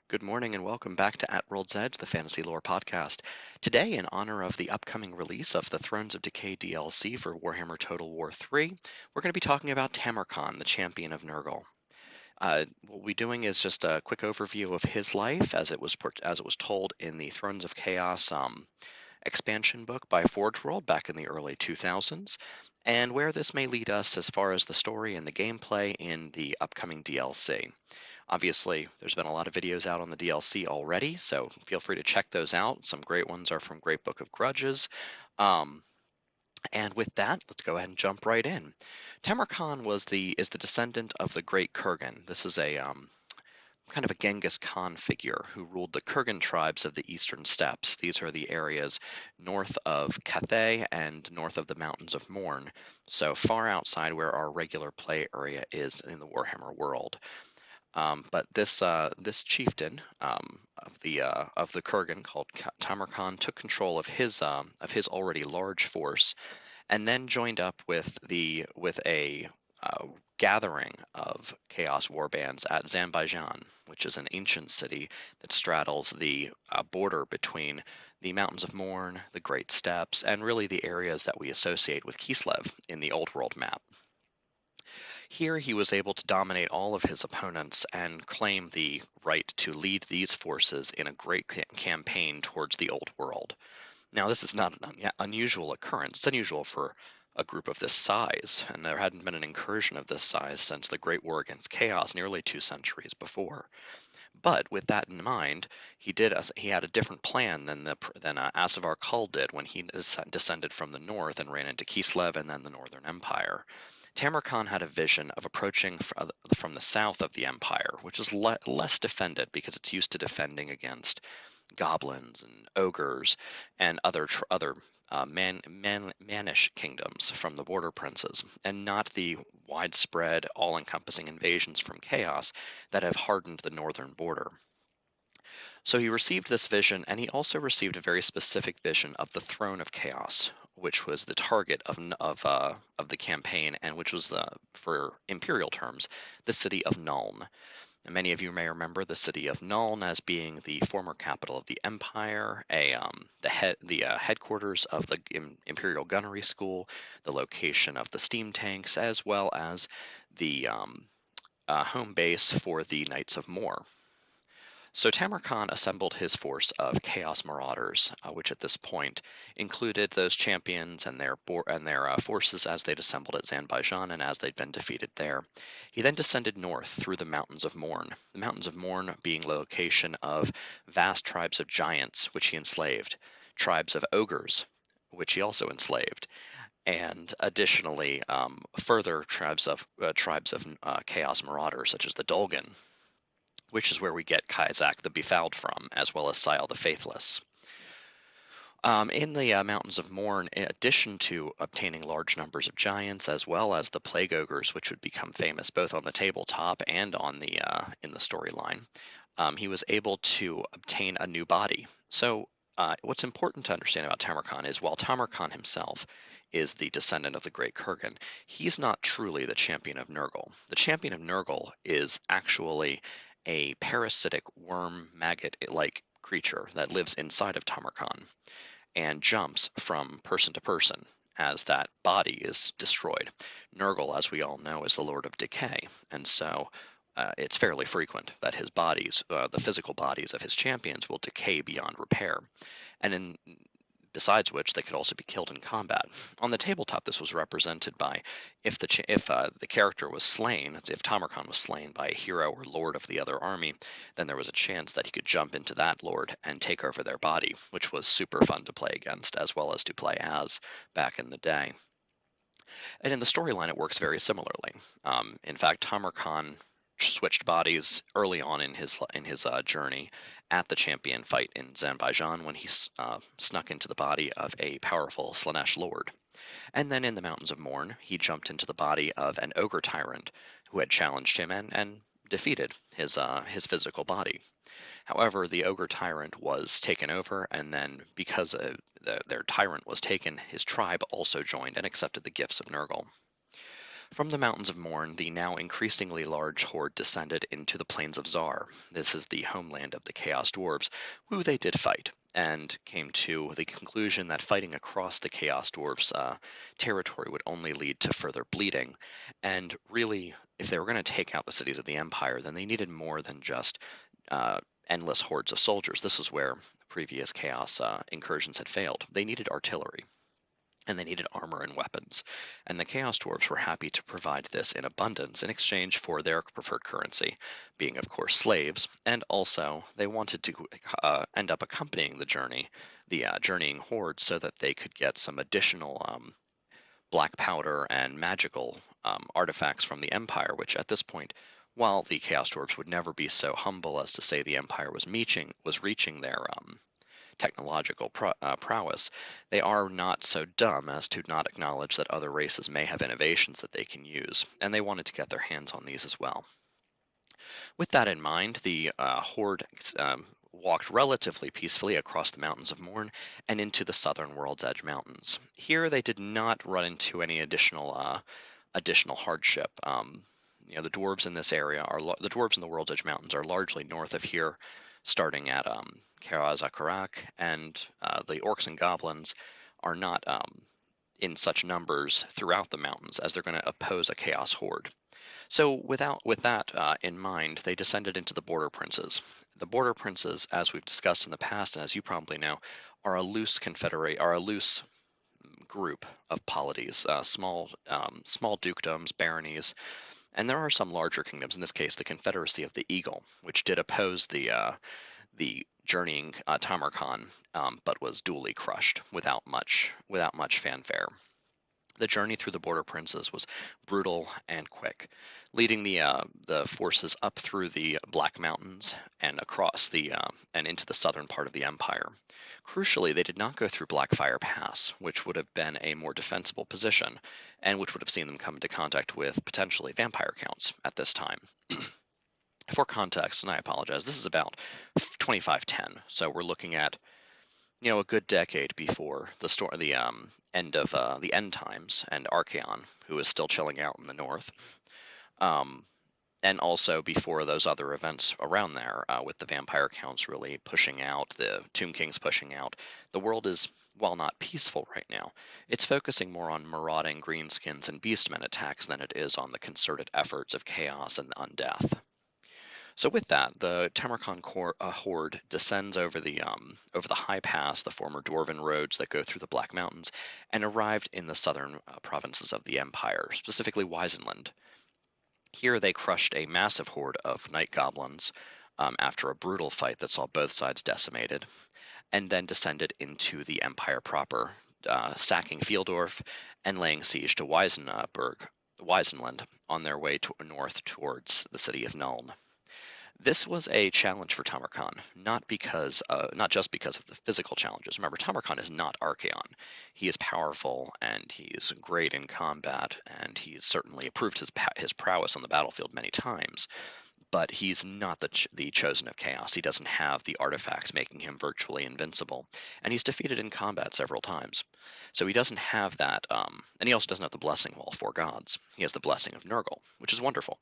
Good morning and welcome back to At World's Edge, the Fantasy Lore podcast. Today, in honor of the upcoming release of the Thrones of Decay DLC for Warhammer Total War 3, we're going to be talking about Tamurkhan, the champion of Nurgle. What we'll be doing is just a quick overview of his life as it was told in the Thrones of Chaos expansion book by Forge World back in the early 2000s, and where this may lead us as far as the story and the gameplay in the upcoming DLC. Obviously, there's been a lot of videos out on the DLC already, so feel free to check those out. Some great ones are from Great Book of Grudges. Um, and with that, let's go ahead and jump right in. Tamarkan is the descendant of the Great Kurgan. This is a kind of a Genghis Khan figure who ruled the Kurgan tribes of the eastern steppes. These are the areas north of Cathay and north of the mountains of Morn, so far outside where our regular play area is in the Warhammer world. But this chieftain of the Kurgan called Tamerkhan took control of his already large force, and then joined up with a gathering of Chaos warbands at Zanbajan, which is an ancient city that straddles the border between the Mountains of Morn, the Great Steppes, and really the areas that we associate with Kislev in the Old World map. Here he was able to dominate all of his opponents and claim the right to lead these forces in a great campaign towards the Old World. Now, this is not an unusual occurrence. It's unusual for a group of this size, and there hadn't been an incursion of this size since the Great War against Chaos nearly 2 centuries before. But with that in mind, he had a different plan than Asavar Kull did when he descended from the north and ran into Kislev and then the Northern Empire. Tamerkhan had a vision of approaching from the south of the empire, which is less defended because it's used to defending against goblins and ogres and other mannish kingdoms from the border princes, and not the widespread, all-encompassing invasions from chaos that have hardened the northern border. So he received this vision, and he also received a very specific vision of the throne of chaos, which was the target of the campaign, and which was for imperial terms, the city of Nuln. And many of you may remember the city of Nuln as being the former capital of the empire, the headquarters of the Imperial Gunnery School, the location of the steam tanks, as well as the home base for the Knights of Mor. So Tamerkhan assembled his force of Chaos Marauders, which at this point included those champions and their forces as they'd assembled at Zanbajan and as they'd been defeated there. He then descended north through the Mountains of Morn, the Mountains of Morn being the location of vast tribes of giants, which he enslaved, tribes of ogres, which he also enslaved, and additionally further tribes of Chaos Marauders, such as the Dolgan, which is where we get Kaizak the Befouled from, as well as Sile the Faithless. In the Mountains of Morn, in addition to obtaining large numbers of giants, as well as the Plague Ogres, which would become famous both on the tabletop and on the in the storyline, he was able to obtain a new body. So, what's important to understand about Tamerkhan is while Tamerkhan himself is the descendant of the Great Kurgan, he's not truly the champion of Nurgle. The champion of Nurgle is actually a parasitic worm maggot-like creature that lives inside of Tamarkhan and jumps from person to person as that body is destroyed. Nurgle, as we all know, is the Lord of Decay, and so it's fairly frequent that the physical bodies of his champions, will decay beyond repair. And besides which, they could also be killed in combat. On the tabletop, this was represented by if the character was slain, if Tamarkhan was slain by a hero or lord of the other army, then there was a chance that he could jump into that lord and take over their body, which was super fun to play against as well as to play as back in the day. And in the storyline, it works very similarly. In fact, Tamarkhan switched bodies early on in his journey at the champion fight in Zanbajan when he snuck into the body of a powerful Slanesh lord. And then in the Mountains of Morn, he jumped into the body of an ogre tyrant who had challenged him and defeated his physical body. However, the ogre tyrant was taken over, and then because their tyrant was taken, his tribe also joined and accepted the gifts of Nurgle. From the Mountains of Morn, the now increasingly large horde descended into the Plains of Zar. This is the homeland of the Chaos Dwarves, who they did fight, and came to the conclusion that fighting across the Chaos Dwarves' territory would only lead to further bleeding. And really, if they were going to take out the cities of the Empire, then they needed more than just uh, endless hordes of soldiers. This was where previous Chaos incursions had failed. They needed artillery and they needed armor and weapons. And the Chaos Dwarves were happy to provide this in abundance in exchange for their preferred currency, being, of course, slaves. And also, they wanted to end up accompanying the journeying horde, so that they could get some additional black powder and magical artifacts from the Empire, which at this point, while the Chaos Dwarves would never be so humble as to say the Empire was reaching their technological prowess, they are not so dumb as to not acknowledge that other races may have innovations that they can use, and they wanted to get their hands on these as well. With that in mind, the horde walked relatively peacefully across the Mountains of Morn and into the southern World's Edge Mountains. Here, they did not run into any additional hardship. The dwarves in this area the dwarves in the World's Edge Mountains are largely north of here, starting at Karazakarak, and the orcs and goblins are not in such numbers throughout the mountains, as they're going to oppose a chaos horde. So with that in mind, they descended into the border princes. The border princes, as we've discussed in the past, and as you probably know, are a loose group of polities, small dukedoms, baronies, and there are some larger kingdoms. In this case, the Confederacy of the Eagle, which did oppose the journeying Tamurkhan, but was duly crushed without much fanfare. The journey through the border princes was brutal and quick, leading the forces up through the Black Mountains and across and into the southern part of the empire. Crucially, they did not go through Blackfire Pass, which would have been a more defensible position, and which would have seen them come into contact with potentially vampire counts at this time. For context, and I apologize, this is about 2510, so we're looking at a good decade before the end of the end times, and Archaon, who is still chilling out in the north, um, and also before those other events around there, with the vampire counts really pushing out, the Tomb Kings pushing out. The world is, while not peaceful right now, it's focusing more on marauding greenskins and beastmen attacks than it is on the concerted efforts of chaos and undeath. So with that, the Tamarkan horde descends over the high pass, the former dwarven roads that go through the Black Mountains, and arrived in the southern provinces of the Empire, specifically Weisenland. Here they crushed a massive horde of night goblins after a brutal fight that saw both sides decimated, and then descended into the Empire proper, sacking Fieldorf and laying siege to Weisenland, on their way north towards the city of Nuln. This was a challenge for Tamurkhan, not just because of the physical challenges. Remember, Tamurkhan is not Archaon. He is powerful and he is great in combat, and he's certainly proved his prowess on the battlefield many times. But he's not the chosen of chaos. He doesn't have the artifacts making him virtually invincible, and he's defeated in combat several times. So he doesn't have that, and he also doesn't have the blessing of all four gods. He has the blessing of Nurgle, which is wonderful,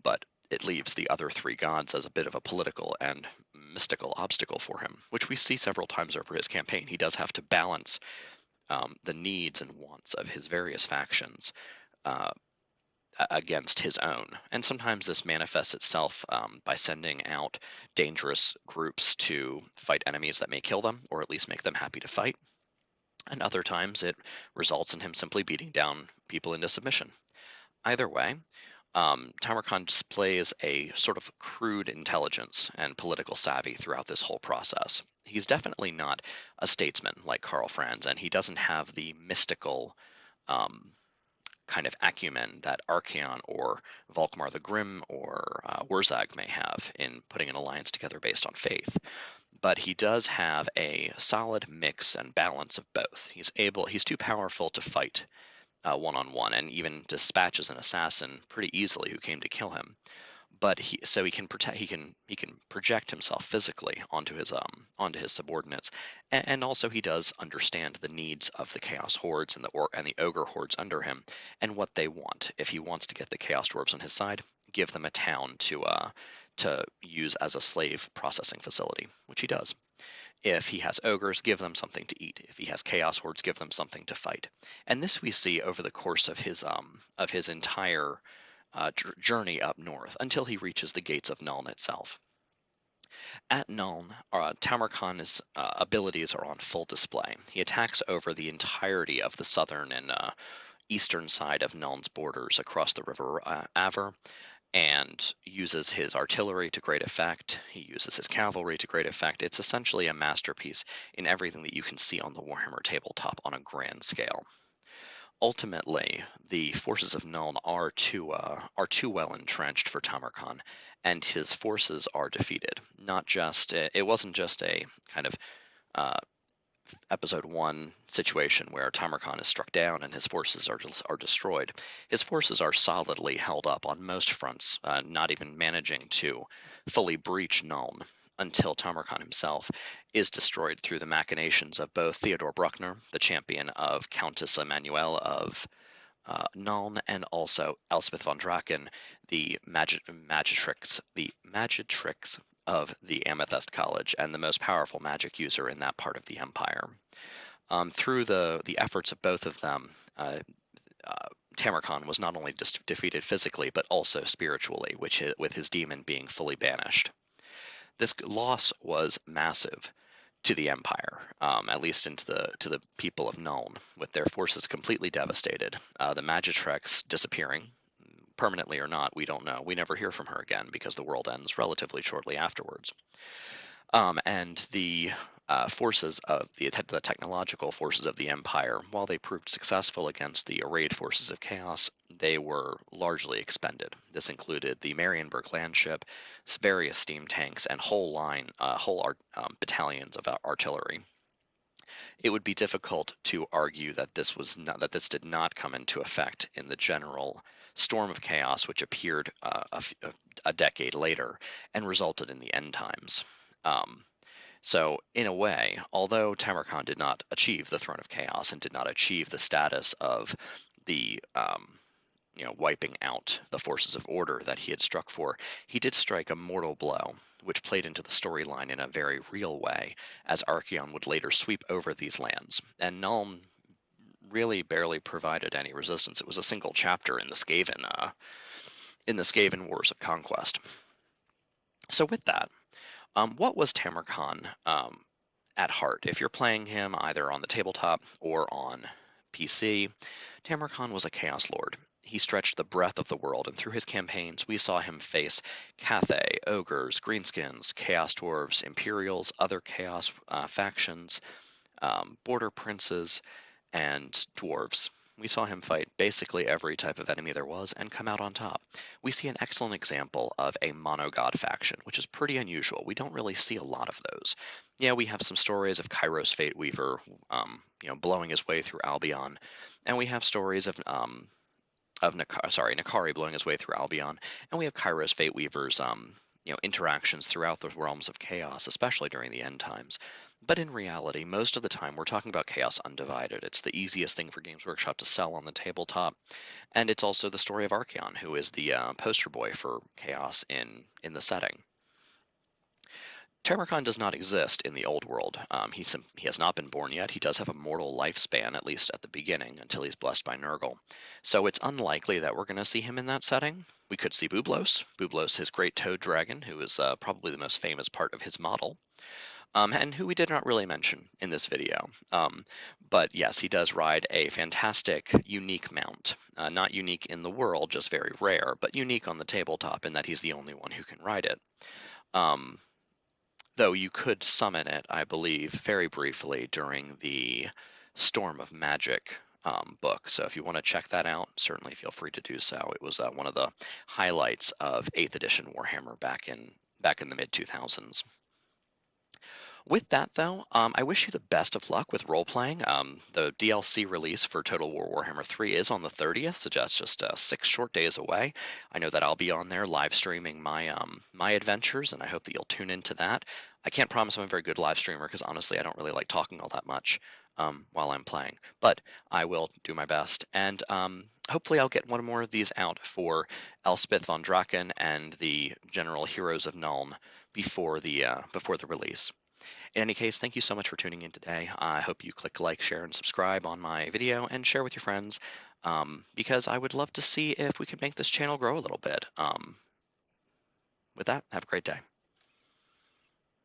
but it leaves the other three gods as a bit of a political and mystical obstacle for him, which we see several times over his campaign. He does have to balance the needs and wants of his various factions uh, against his own. And sometimes this manifests itself by sending out dangerous groups to fight enemies that may kill them, or at least make them happy to fight. And other times it results in him simply beating down people into submission. Either way, Tamarkhan displays a sort of crude intelligence and political savvy throughout this whole process. He's definitely not a statesman like Karl Franz, and he doesn't have the mystical um, kind of acumen that Archaon or Volkmar the Grim or Wurzag may have in putting an alliance together based on faith. But he does have a solid mix and balance of both. He's too powerful to fight one-on-one, and even dispatches an assassin pretty easily who came to kill him. but he can protect he can project himself physically onto his subordinates, and also he does understand the needs of the chaos hordes and the ogre hordes under him and what they want. If he wants to get the chaos dwarves on his side, give them a town to use as a slave processing facility, which he does. If he has ogres, give them something to eat. If he has chaos hordes, give them something to fight. And this we see over the course of his entire journey up north until he reaches the gates of Nuln itself. At Nuln, Tamurkhan's abilities are on full display. He attacks over the entirety of the southern and eastern side of Nuln's borders across the river Aver, and uses his artillery to great effect. He uses his cavalry to great effect. It's essentially a masterpiece in everything that you can see on the Warhammer tabletop on a grand scale. Ultimately, the forces of Nuln are too well entrenched for Tamarkhan, and his forces are defeated. Not just it wasn't just a kind of uh, episode one situation where Tamarkhan is struck down and his forces are destroyed. His forces are solidly held up on most fronts, not even managing to fully breach Nuln until Tamarkhan himself is destroyed through the machinations of both Theodore Bruckner, the champion of Countess Emmanuel of Nuln, and also Elspeth von Draken, the magitrix of the Amethyst College and the most powerful magic user in that part of the empire. Through the efforts of both of them, uh, Tamarkhan was not only defeated physically but also spiritually, with his demon being fully banished. This loss was massive to the empire, at least into the people of Nuln, with their forces completely devastated. The Magitrex disappearing, permanently or not, we don't know. We never hear from her again because the world ends relatively shortly afterwards. And the forces of the technological forces of the Empire, while they proved successful against the arrayed forces of chaos, they were largely expended. This included the Marienburg landship, various steam tanks, and whole battalions of artillery. It would be difficult to argue that this did not come into effect in the general storm of chaos which appeared a decade later and resulted in the end times. Um, so, in a way, although Tamarkhan did not achieve the throne of chaos and did not achieve the status of the wiping out the forces of order that he had struck for, he did strike a mortal blow, which played into the storyline in a very real way, as Archaon would later sweep over these lands, and Nuln really barely provided any resistance. It was a single chapter in the Skaven Wars of Conquest. So, with that, what was Tamarkhan at heart? If you're playing him either on the tabletop or on PC, Tamarkhan was a Chaos Lord. He stretched the breadth of the world, and through his campaigns, we saw him face Cathay, ogres, greenskins, chaos dwarves, imperials, other chaos factions, border princes, and dwarves. We saw him fight basically every type of enemy there was and come out on top. We see an excellent example of a monogod faction, which is pretty unusual. We don't really see a lot of those. Yeah, we have some stories of Kairos Fate Weaver, blowing his way through Albion, and we have stories of Nakari blowing his way through Albion, and we have Kairos Fate Weaver's interactions throughout the realms of chaos, especially during the end times. But in reality, most of the time we're talking about Chaos Undivided. It's the easiest thing for Games Workshop to sell on the tabletop, and it's also the story of Archaon, who is the poster boy for chaos in the setting. Tamarkhan does not exist in the old world. He has not been born yet. He does have a mortal lifespan, at least at the beginning, until he's blessed by Nurgle. So it's unlikely that we're going to see him in that setting. We could see Bublos, his great toad dragon, who is probably the most famous part of his model, and who we did not really mention in this video. But yes, he does ride a fantastic, unique mount. Not unique in the world, just very rare, but unique on the tabletop in that he's the only one who can ride it. Though you could summon it, I believe, very briefly during the Storm of Magic book. So if you want to check that out, certainly feel free to do so. It was one of the highlights of 8th edition Warhammer back in the mid 2000s. With that though, I wish you the best of luck with role playing. The DLC release for Total War Warhammer 3 is on the 30th, so that's just 6 short days away. I know that I'll be on there live streaming my adventures, and I hope that you'll tune into that. I can't promise I'm a very good live streamer because honestly, I don't really like talking all that much while I'm playing, but I will do my best. And hopefully, I'll get one more of these out for Elspeth von Draken and the General Heroes of Nuln before the release. In any case, thank you so much for tuning in today. I hope you click like, share, and subscribe on my video and share with your friends because I would love to see if we could make this channel grow a little bit. With that, have a great day.